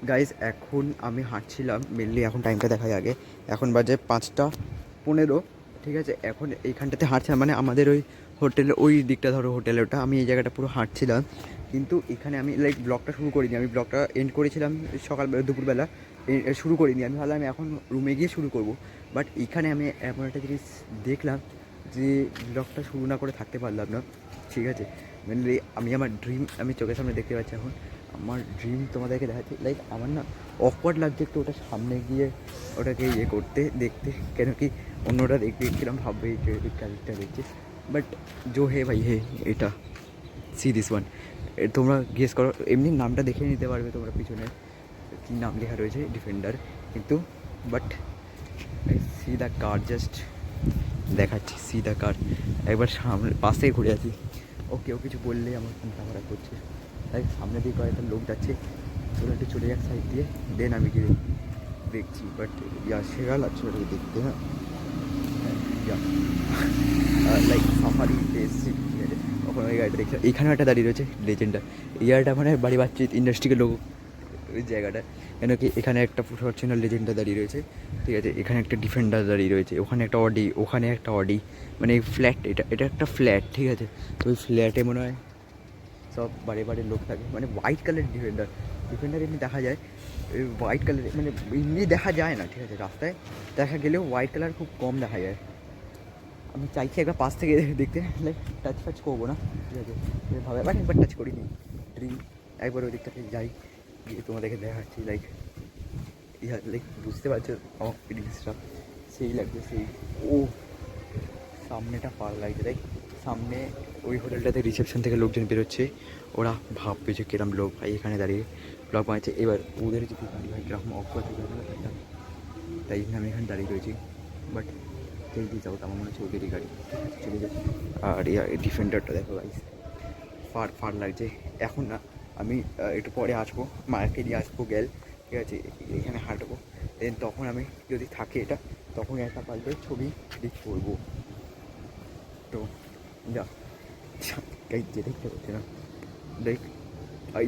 Guys এখন আমি হাঁটছিলাম mainly, এখন টাইমটা দেখাই আগে, এখন বাজে 5টা 15। ঠিক আছে, এখন এইখানটাতে হাঁটছিলাম, মানে আমাদের ওই হোটেলের ওই দিকটা ধরো হোটেল, ওটা আমি এই জায়গাটা পুরো হাঁটছিলাম। কিন্তু এখানে আমি লাইক ব্লগটা শুরু করিনি, আমি ব্লগটা এন্ড করেছিলাম সকালবেলা দুপুরবেলা, শুরু করিনি। আমি ভাবলাম এখন রুমে গিয়ে শুরু করব। বাট এখানে আমি এমন একটা জিনিস দেখলাম যে ব্লগটা শুরু না করে থাকতে পারলাম না। ঠিক আছে, মেনলি আমি আমার ড্রিম আমি চোখের সামনে দেখতে পাচ্ছি এখন। আমার ড্রিম তোমাদেরকে দেখাচ্ছি, লাইক আমার না অকওয়ার্ড লাগছে একটু ওটা সামনে গিয়ে ওটাকে ইয়ে করতে দেখতে, কেন কি অন্যরা দেখবে কিরম ভাববে এই ক্যারেক্টার দেখছে। বাট জো হে ভাই হে, এটা সি দিস ওয়ান, তোমরা গেস করো, এমনি নামটা দেখে নিতে পারবে তোমরা পিছনে কী নাম লেখা রয়েছে, ডিফেন্ডার। কিন্তু but C the car, just দেখাচ্ছি সি দ্য কার। একবার সামনে পাশ থেকে ঘুরে আছি, ও কেউ কিছু বললে আমার ফোনটা খারাপ করছে। তাই সামনে দিয়ে কয়েকটা লোক যাচ্ছে, ওরা একটু চলে যাক সাইড দিয়ে, দেন আমি গিয়ে দেখছি। বাট ইয়া সেরা লাগছে ওটাকে দেখতে। হ্যাঁ ইয়া লাইক সাফারি এসেছি, ঠিক আছে, ওখানে ওই গাড়িটা দেখছি। এখানেও একটা দাঁড়িয়ে রয়েছে লেজেন্ডটা, ইয়ারটা মানে বাড়ি বাচ্চিত ইন্ডাস্ট্রিকে লোক ওই জায়গাটা, কেন কি এখানে একটা ফরচুনার লেজেন্ডটা দাঁড়িয়ে রয়েছে। ঠিক আছে, এখানে একটা ডিফেন্ডার দাঁড়িয়ে রয়েছে, ওখানে একটা অডি, ওখানে একটা অডি, মানে এই ফ্ল্যাট, এটা এটা একটা ফ্ল্যাট। ঠিক আছে, তো ওই ফ্ল্যাটে মনে হয় সব বাড়ি বাড়ির লোক থাকে, মানে হোয়াইট কালার ডিফেন্ডার। ডিফেন্ডার এমনি দেখা যায় হোয়াইট কালার, মানে এমনি দেখা যায় না। ঠিক আছে, রাস্তায় দেখা গেলেও হোয়াইট কালার খুব কম দেখা যায়। আমি চাইছি একবার পাশ থেকে দেখতে, লাইক টাচ ফাচ করবো না। ঠিক আছে, ভাবে বাট একবার টাচ করিনি, ড্রিম একবার ওই দিকটাতে যাই, গিয়ে তোমাদেরকে দেখাচ্ছি। লাইক ইয়া লাইক বুঝতে পারছো আমার ফিলিংসটা সেই লাগবে, সেই ও সামনেটা পার লাগছে। লাইক সামনে ওই হোটেলটাতে রিসেপশন থেকে লোকজন বেরোচ্ছে, ওরা ভাববে যে কিরম লোক ভাই এখানে দাঁড়িয়ে ব্লগ বানাচ্ছে। এবার ওদের যদি গাড়ি ভাই কিরকম অকওয়ার্ড হয়ে, তাই জন্য আমি এখানে দাঁড়িয়ে রয়েছি। বাট যেই দিয়ে যাবো আমার মনে হচ্ছে ওদেরই গাড়ি চলে যাচ্ছে। আর ইয়া ডিফেন্ডারটা দেখো গাইস, ফার ফার লাগছে। এখন না, আমি একটু পরে আসবো, মাকে নিয়ে আসবো গেল, ঠিক আছে, এখানে হাঁটবো, দেন তখন আমি যদি থাকে এটা, তখন একটা পাল্টে ছবি ক্লিক করবো। তো যা গাইস, যে দেখতে পাচ্ছি না, like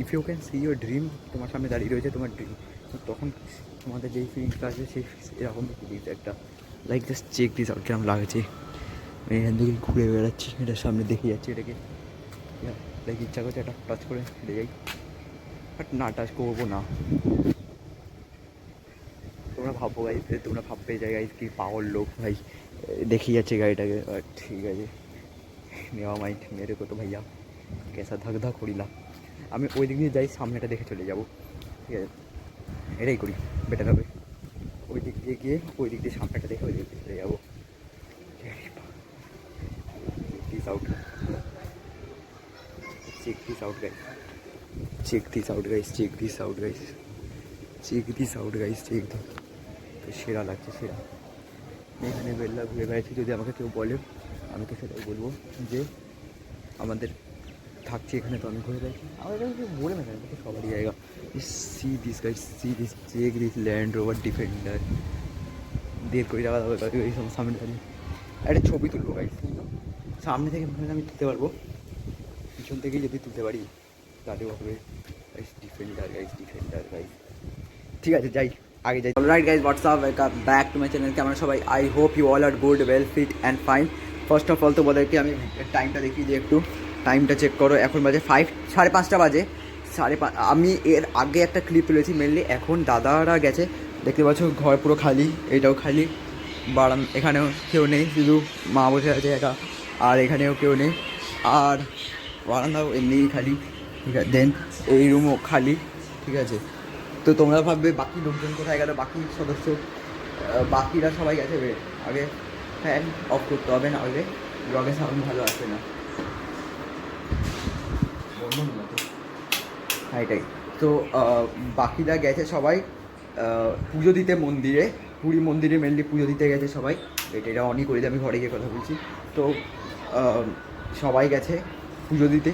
if you can see your dream, তোমার সামনে দাঁড়িয়ে রয়েছে তোমার ড্রিম, তখন তোমাদের যেই ফিলিংসটা আছে সেই এরকম ফিলিংস একটা। Like just check this out, কিরকম লাগছে। আমি এখান থেকে ঘুরে বেড়াচ্ছি, এটার সামনে দেখে যাচ্ছি এটাকে, লাইক ইচ্ছা করছে একটা টাচ করে হেঁটে যাই, বাট না টাচ করবো না। তোমরা ভাবো ভাই, তোমরা ভাববে যে গাইজ কি পাগল লোক ভাই দেখে যাচ্ছে গাড়িটাকে। বাট ঠিক আছে, নেওয়া মাইন্ড মেরে কো তো ভাইয়া কেসা ধক ধক করিলাম। আমি ওই দিক দিয়ে যাই, সামনেটা দেখে চলে যাবো। ঠিক আছে, এটাই করি, বেটার হবে। ওই দিক দিয়ে গিয়ে ওই দিক দিয়ে সামনেটা দেখে ওই দিক দিয়ে চলে যাবো। This out, check this out guys, check this out guys, check this out guys, check this out guys, check this. তো সেরা লাগছে, সেরা। এখানে বেল্লা ঘুরে বেড়াচ্ছি, যদি আমাকে কেউ বলে আমি তো সেটাই বলবো যে আমাদের থাকছি এখানে, তো আমি ঘুরে বেড়াচ্ছি। আমার কাছে বলে না কেন, তো সবারই জায়গা। See this guys, see this, check this Land Rover Defender. 1.5 কোটি টাকা দাও এই সব সামনে দাঁড়িয়ে একটা ছবি তুলবো গাইস। সামনে থেকে মনে হয় আমি তুলতে পারবো, পিছন থেকেই যদি তুলতে পারি তাহলেও হবে। Guys Defender, guys Defender guys. ঠিক আছে যাই, আগে যাই। Alright guys, what's up, welcome back to my channel. কেমন সবাই? I hope you all are good, well, fit and fine. First of all তোমাদেরকে আমি টাইমটা দেখিয়ে দিই, একটু টাইমটা চেক করো। এখন বাজে 5, 5:30 বাজে। 5:30। আমি এর আগে একটা ক্লিপ তুলেছি মেনলি, এখন দাদারা গেছে, দেখতে পাচ্ছ ঘর পুরো খালি, এটাও খালি, এখানেও কেউ নেই, শুধু মা বসে আছে একা, আর এখানেও কেউ নেই, আর বারান্দাও এমনিই খালি। ঠিক আছে, দেন এই রুমও খালি। ঠিক আছে, তো তোমরা ভাববে বাকি লোকজন কোথায় গেল, বাকি সদস্য, বাকিরা সবাই গেছে। আগে ফ্যান অফ করতে হবে, না হলে ব্লগে সাউন্ড ভালো আসবে না। হ্যাঁ এটাই তো, বাকিরা গেছে সবাই পুজো দিতে মন্দিরে, পুরী মন্দিরে মেনলি পুজো দিতে গেছে সবাই। এটা অনই করে দিয়ে আমি ঘরে গিয়ে কথা বলছি। তো সবাই গেছে পুজো দিতে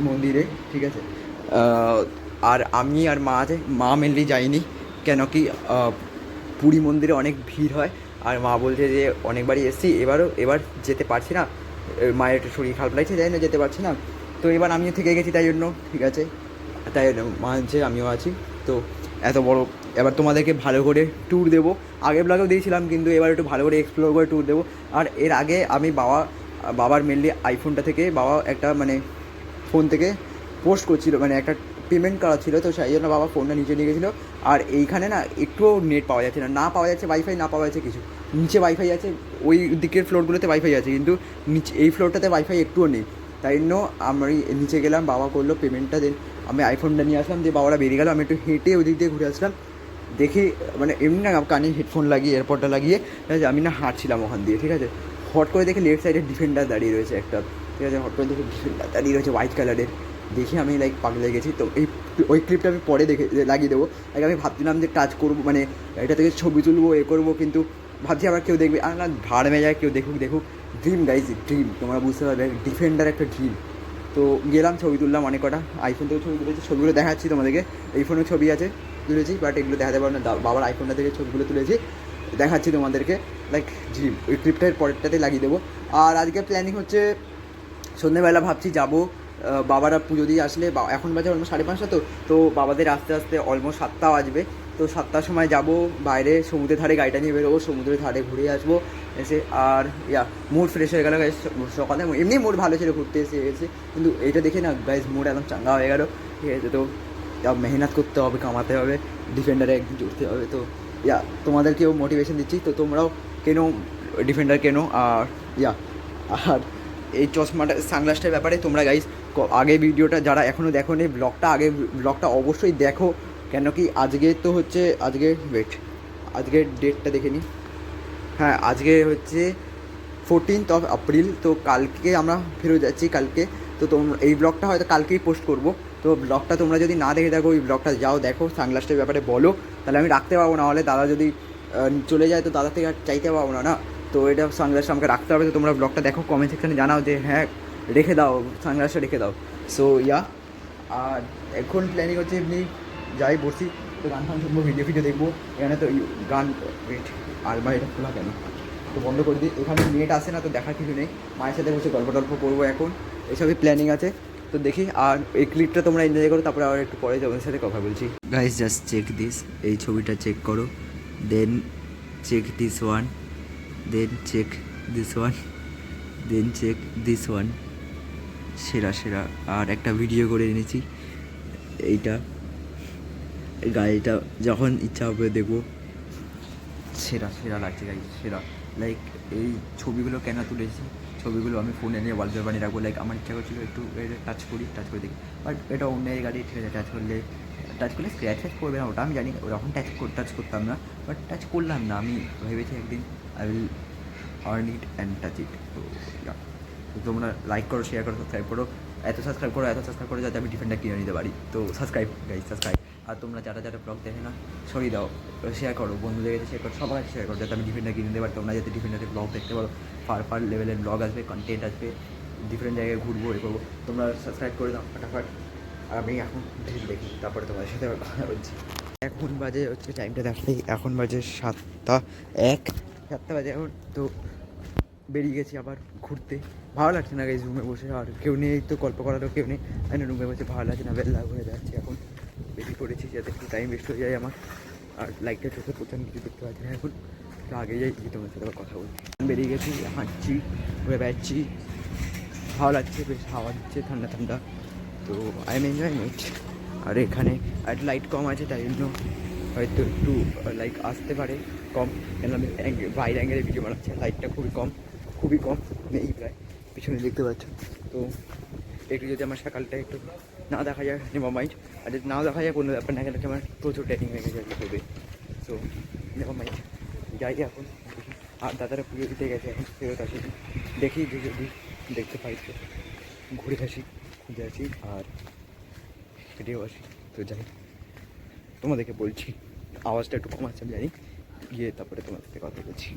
মন্দিরে। ঠিক আছে, আর আমি আর মা আছে, মা মেনলি যায়নি, কেন কি পুরী মন্দিরে অনেক ভিড় হয়, আর মা বলছে যে অনেকবারই এসেছি, এবার যেতে পারছি না, মায়ের একটু শরীর খারাপ লাগছে, যাই না যেতে পারছি না। তো এবার আমিও থেকে গেছি তাই জন্য। ঠিক আছে, তাই মা আছে, আমিও আছি। তো এত বড়। এবার তোমাদেরকে ভালো করে ট্যুর দেবো, আগের ব্লগেও দিয়েছিলাম কিন্তু এবার একটু ভালো করে এক্সপ্লোর করে ট্যুর দেবো। আর এর আগে আমি বাবার মেনলি আইফোনটা থেকে বাবা একটা মানে ফোন থেকে পোস্ট করছিল, মানে একটা পেমেন্ট করা ছিল, তো সেই জন্য বাবা ফোনটা নিচে নিয়ে গেছিলো। আর এইখানে না একটুও নেট পাওয়া যাচ্ছে না, পাওয়া যাচ্ছে ওয়াইফাই, না পাওয়া যাচ্ছে কিছু। নিচে ওয়াইফাই আছে, ওই দিকের ফ্লোরগুলোতে ওয়াইফাই আছে, কিন্তু নিচে এই ফ্লোরটাতে ওয়াইফাই একটুও নেই। তাই জন্য আমি নিচে গেলাম, বাবা করলো পেমেন্টটা, দেন আমি আইফোনটা নিয়ে আসলাম, দিয়ে বাবারা বেরিয়ে গেল। আমি একটু হেঁটে ওই দিক দিয়ে ঘুরে আসলাম, দেখি মানে এমনি না কানে হেডফোন লাগিয়ে এয়ারপডটা লাগিয়ে, ঠিক আছে, আমি না হাঁটছিলাম ওখান দিয়ে, ঠিক আছে, হট করে দেখি লেফট সাইডে ডিফেন্ডার দাঁড়িয়ে রয়েছে একটা, ঠিক আছে, হট করে দেখি ডিফেন্ডার দাঁড়িয়ে রয়েছে হোয়াইট কালারের। দেখি আমি লাইক পাগলে গেছি। তো ওই ক্লিপটা আমি পরে লাগিয়ে দেবো। লাইক আমি ভাবছিলাম যে টাচ করবো, মানে এটা থেকে ছবি তুলবো, করবো, কিন্তু ভাবছি আবার কেউ দেখবে, আর না ভাড় মেয়ে যায়, কেউ দেখুক। ড্রিম গাইজ, ড্রিম, তোমরা বুঝতে পারবে, ডিফেন্ডার একটা ড্রিম। তো গেলাম, ছবি তুললাম অনেক কটা, আইফোন থেকে ছবি তুলেছি, ছবিগুলো দেখাচ্ছি তোমাদেরকে। এই ফোনেও ছবি আছে, তুলেছি, বাট এগুলো দেখাতে পারবো না, বাবার আইফোনটা থেকে ছবিগুলো তুলেছি, দেখাচ্ছি তোমাদেরকে। লাইক ড্রিম, ওই ক্লিপটার পরেরটাতে লাগিয়ে দেবো। আর আজকে প্ল্যানিং হচ্ছে সন্ধ্যেবেলা ভাবছি যাবো, বাবারা পুজো দিয়ে আসলে, এখন বাজে অলমোস্ট 5:30, তো বাবাদের আস্তে আস্তে অলমোস্ট 7টা বাজবে। তো 7টার সময় যাব বাইরে, সমুদ্রের ধারে গাড়িটা নিয়ে বেরোবো, সমুদ্রের ধারে ঘুরে আসবো এসে। আর মুড ফ্রেশ হয়ে গেলো গাইজ। সকালে এমনি মুড ভালো ছিল, ঘুরতে এসে, কিন্তু এইটা দেখে না গাইজ মুড একদম চাঙ্গা হয়ে গেলো, ঠিক আছে। তো মেহনত করতে হবে, কামাতে হবে, ডিফেন্ডারে একদিন জুড়তে হবে। তো তোমাদেরকেও মোটিভেশন দিচ্ছি, তো তোমরাও কেনো, ডিফেন্ডার কেনো। আর আর এই চশমাটা, সানগ্লাসটার ব্যাপারে তোমরা গাইজ আগে ভিডিওটা যারা এখনও দেখো নি, ব্লগটা অবশ্যই দেখো। কেন কি আজকে তো হচ্ছে, আজকের ডেটটা দেখে নিই। হ্যাঁ, আজকে হচ্ছে 14 এপ্রিল। তো কালকে আমরা ফেরত যাচ্ছি কালকে। তো তোমরা এই ব্লগটা হয়তো কালকেই পোস্ট করবো। তো ব্লগটা তোমরা যদি না দেখে থাকো, ওই ব্লগটা যাও দেখো, সানগ্লাসটার ব্যাপারে বলো, তাহলে আমি রাখতে পারবো, না হলে দাদা যদি চলে যায় তো দাদা থেকে আর চাইতে পারবো না। তো এটা সানগ্লাসটা আমাকে রাখতে হবে। তো তোমরা ব্লগটা দেখো, কমেন্ট সেকশানে জানাও যে হ্যাঁ রেখে দাও, সানগ্লাসটা রেখে দাও। সো আর এখন প্ল্যানিং হচ্ছে এমনি যাই বসি, তো গান ফান শুনবো, ভিডিও দেখবো। এখানে তো গান, আর বা এটা খোলা কেন, তো বন্ধ করে দিই। এখানে নেট আসে না, তো দেখার কিছু নেই, মায়ের সাথে বসে গল্প করবো এখন, এসবই প্ল্যানিং আছে। তো দেখি, আর এই ক্লিপটা তোমরা এনজয় করো, তারপরে আবার একটু পরে তোমাদের সাথে কথা বলছি। গাইস জাস্ট চেক দিস, এই ছবিটা চেক করো, then check this one, then check this one, then check this one. সেরা। আর একটা ভিডিও করে এনেছি, এইটা গাড়িটা যখন ইচ্ছা হবে দেখবো। সেরা লাগছে গাইজ, সেরা। লাইক এই ছবিগুলো কেন তুলেছি, ছবিগুলো আমি ফোনে নিয়ে ওয়ালপেপার বানিয়ে রাখবো। লাইক আমার ইচ্ছা করছিলো একটু টাচ করে দেখি, বাট এটা অন্যের গাড়ি, ঠিক আছে, টাচ করলে স্ক্র্যাচ করবে না, ওটা আমি জানি, ওরকম টাচ করতাম না, বাট টাচ করলাম না। আমি ভেবেছি একদিন I will earn it and touch it. তো তোমরা লাইক করো, শেয়ার করো, সাবস্ক্রাইব করো, এত সাবস্ক্রাইব করো যাতে আমি ডিফেন্ডার কিনে নিতে পারি। তো সাবস্ক্রাইব। আর তোমরা যারা ব্লগ দেখে না, সরিয়ে দাও, শেয়ার করো, বন্ধুদের কাছে শেয়ার করো, সবার কাছে শেয়ার করো, যাতে আমি ডিফেন্ডার কিনে নিতে পারি। তোমরা যাতে ডিফেন্ডারের ব্লগ দেখতে পারো, ফার লেভেলের ব্লগ আসবে, কন্টেন্ট আসবে, ডিফারেন্ট জায়গায় ঘুরবো, করবো। তোমরা সাবস্ক্রাইব করে দাও ফটাফট। আর আমি এখন ঢিল দেখি, তারপরে তোমাদের সাথে কথা বলছি। এখন বাজে হচ্ছে, টাইমটা দেখলেই এখন বাজে 7:01, 7টা বাজে এখন। তো বেরিয়ে গেছি আবার ঘুরতে, ভালো লাগছে না গাইজ রুমে বসে, আর কেউ নেই, তো গল্প করারও কেউ নেই, আমি রুমে বসে ভালো লাগছে না, বেলা হয়ে যাচ্ছে এখন। বেরিয়ে পড়েছি যাতে একটু টাইম ওয়েস্ট হয়ে যায় আমার, আর লাইটটা চোখে প্রচণ্ড কিছু দেখতে পাচ্ছি না এখন। একটু আগে যাই, তোমার সাথে কথা বলছি। বেরিয়ে গেছি, হাঁটছি, ঘুরে বেড়াচ্ছি, ভালো লাগছে, বেশ হাওয়া দিচ্ছে ঠান্ডা। তো আই এম এনজয়িং ইট। আর এখানে একটু লাইট কম আছে, তাই জন্য হয়তো একটু লাইক আসতে পারে কম, কেন আমি বাইরে অ্যাঙ্গেলে ভিডিও বানাচ্ছি, লাইটটা খুবই কম নেই প্রায়, পিছনে দেখতে পাচ্ছ। তো একটু যদি আমার সকালটা একটু না দেখা যায়, নেভার মাইন্ড। আর যদি নাও দেখা যায় কোনো ব্যাপার না, কেন আমার প্রচুর ট্রেনিং হয়ে গেছে হবে। সো নেভার মাইন্ড, যাই এখন। আর দাদারা পুজো দিতে গেছে, এখন ফেরত আসি, দেখি যে যদি দেখতে পাই তো ঘুরে আসি আর হেঁটেও আসি। তো যাই, তোমাদেরকে বলছি, আওয়াজটা একটু কম আছে আমি জানি, গিয়ে তারপরে তোমাদের সাথে কথা বলছি।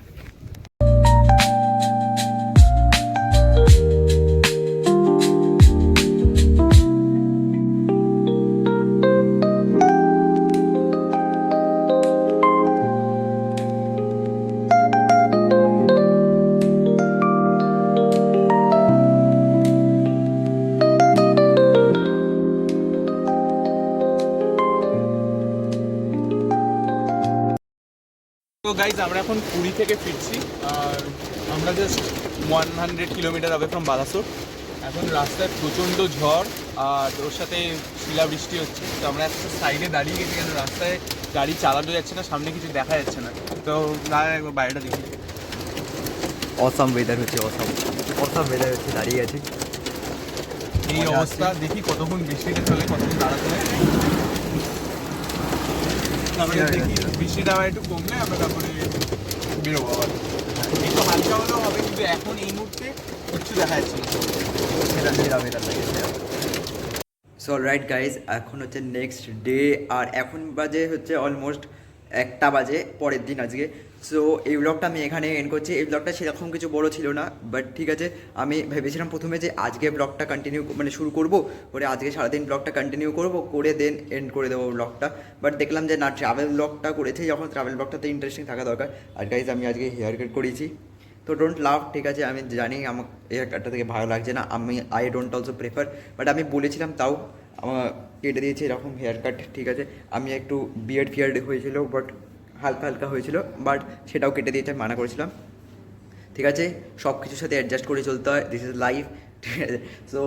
গাইজ আমরা এখন পুরী থেকে ফিরছি, আর আমরা জাস্ট 100 কিলোমিটার হবে ফ্রম বালাসোর। এখন রাস্তায় প্রচণ্ড ঝড় আর ওর সাথে শিলাবৃষ্টি হচ্ছে, তো আমরা একটা সাইডে দাঁড়িয়ে গেছি কেন রাস্তায় গাড়ি চালানো যাচ্ছে না, সামনে কিছু দেখা যাচ্ছে না। তো না একবার বাইরেটা দেখি। অসাম ওয়েদার হচ্ছে, অসাম ওয়েদার হচ্ছে, দাঁড়িয়ে আছে এই অবস্থা, দেখি কতক্ষণ বৃষ্টিটা চলে, কতক্ষণ দাঁড়াতে হয়। তারপরে দেখি বৃষ্টিটা আবার একটু কমলে আমরা তারপরে বেরোবো আবার। একটু হালকা হলেও হবে, কিন্তু এখন এই মুহূর্তে কিচ্ছু দেখা যাচ্ছে না। সো রাইট গাইজ, এখন হচ্ছে নেক্সট ডে, আর এখন বাজে হচ্ছে অলমোস্ট 1টা বাজে পরের দিন আজকে। সো এই ব্লগটা আমি এখানে এন্ড করছি। এই ব্লগটা সেরকম কিছু বড় ছিল না, বাট ঠিক আছে, আমি ভেবেছিলাম প্রথমে যে আজকে ব্লগটা কন্টিনিউ মানে শুরু করব, করে আজকে সারাদিন ব্লগটা কন্টিনিউ করব, করে দেন এন্ড করে দেবো ব্লগটা। বাট দেখলাম যে না, ট্রাভেল ব্লগটা করেছি যখন, ট্রাভেল ব্লগটাতে ইন্টারেস্টিং থাকা দরকার। আর গাইজ আমি আজকে হেয়ার কাট করেছি, তো ডোন্ট লাভ, ঠিক আছে, আমি জানি আমার হেয়ার কাটটা থেকে ভালো লাগছে না, I don't also prefer, but আমি বলেছিলাম তাও আমার কেটে দিয়েছে এরকম হেয়ার কাট, ঠিক আছে। আমি একটু বিয়ার্ড হয়েছিল, বাট হালকা হালকা হয়েছিল, বাট সেটাও কেটে দিয়েছে, আমি মানা করেছিলাম, ঠিক আছে। সব কিছুর সাথে অ্যাডজাস্ট করে চলতে হয়, দিস ইজ লাইফ, ঠিক আছে। সো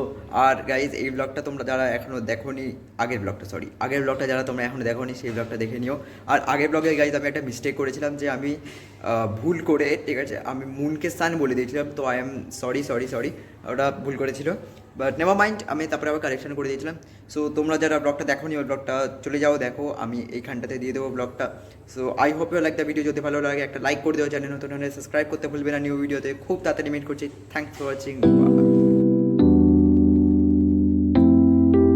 আর গাইজ এই ব্লগটা তোমরা যারা এখনও দেখোনি, আগের ব্লগটা যারা তোমরা এখনও দেখোনি, সেই ব্লগটা দেখে নিও। আর আগের ব্লগে গাইজ আমি একটা মিস্টেক করেছিলাম, যে আমি ভুল করে, ঠিক আছে, আমি মুনকে সান বলে দিয়েছিলাম, তো আই এম সরি, ওটা ভুল করেছিল, বাট নেভার মাইন্ড, আমি তারপরে আবার কারেকশন করে দিয়েছিলাম। সো তোমরা যারা ব্লগটা দেখোনি, ওই ব্লগটা চলে যাও দেখো, আমি এইখানটাতে দিয়ে দেবো ব্লগটা। So I hope you like the video, যদি ভালো লাগে একটা লাইক করে দেওয়া, চ্যানেল নতুন হলে সাবস্ক্রাইব করতে ভুলবে না নিউ ভিডিওতে। খুব তাড়াতাড়ি মিট করছি, থ্যাংকস ফর ওয়াচিং।